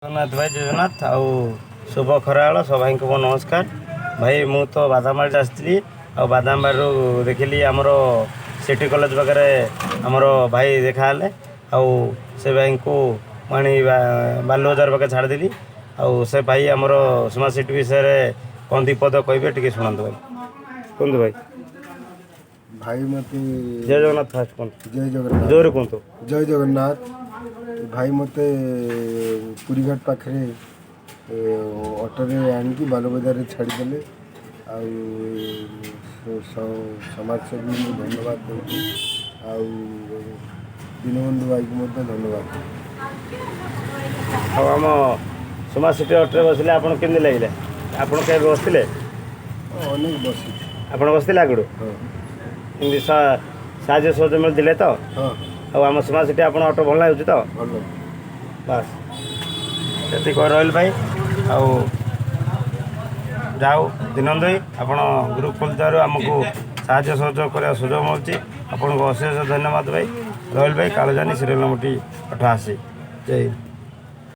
ଜଗନ୍ନାଥ ଭାଇ ଜଗନ୍ନାଥ ଆଉ ଶୁଭ ଖରାବେଳ ସଭାଇଙ୍କୁ ମୋ ନମସ୍କାର। ଭାଇ ମୁଁ ତ ବାଦାମବାଡ଼ି ଆସିଥିଲି ଆଉ ବାଦାମବାଡ଼ିରୁ ଦେଖିଲି ଆମର ସିଟି କଲେଜ ପାଖରେ ଆମର ଭାଇ ଦେଖାହେଲେ ଆଉ ସେ ଭାଇଙ୍କୁ ମୁଁ ଆଣି ବାଲୁବଜାର ପାଖରେ ଛାଡ଼ିଦେଲି। ଆଉ ସେ ଭାଇ ଆମର ସ୍ମାର୍ଟ ସିଟି ବିଷୟରେ କ'ଣ ଦୁଇ ପଦ କହିବେ ଟିକେ ଶୁଣନ୍ତୁ ଭାଇ। କୁହନ୍ତୁ ଭାଇ। भाई मत ଜୟ ଜଗନ୍ନାଥ ଫାଷ୍ଟ କୁହନ୍ତୁ, जय जगन्नाथ ଜୋରରେ କୁହନ୍ତୁ। जय जगन्नाथ भाई मते पुरीघाट पाखे अटोरे आणिकी बालबजार छाड़ीदेले समाजसेवी को धन्यवाद दूँ दीनबंधु भाई को धन्यवाद। ଆଉ ଆମ ସ୍ମାର୍ଟ ସିଟି ଅଟୋରେ ବସିଲେ ଆପଣ କେମିତି ଲାଗିଲେ? ଆପଣ କେବେ ବସିଥିଲେ? अनेक बसी ଆପଣ ବସିଥିଲେ ଆଗରୁ? हाँ ଏମିତି ସାହାଯ୍ୟ ସହଯୋଗ ମିଳିଥିଲେ ତ? हाँ ଆଉ ଆମ ସ୍ମାର୍ଟ ସିଟି ଆପଣ ଅଟୋ ଭଲ ଲାଗୁଛି ତ? भल ବାସ୍ ସେତିକି କହି ରହିଲି ଭାଇ। ଆଉ ଯାଉ ଦିନନ୍ଦ ଭାଇ ଆପଣ ଗ୍ରୁପ୍ ଖୋଲିଥିବାରୁ ଆମକୁ ସାହାଯ୍ୟ ସହଯୋଗ କରିବା ସୁଯୋଗ ମିଳୁଛି। ଆପଣଙ୍କୁ ଅଶେଷ ଧନ୍ୟବାଦ ଭାଇ। ରହିଲି ଭାଇ। କାଳଜାନି ସିରିଏଲ୍ ନମ୍ବର 88। ଜୟ ହିନ୍ଦ।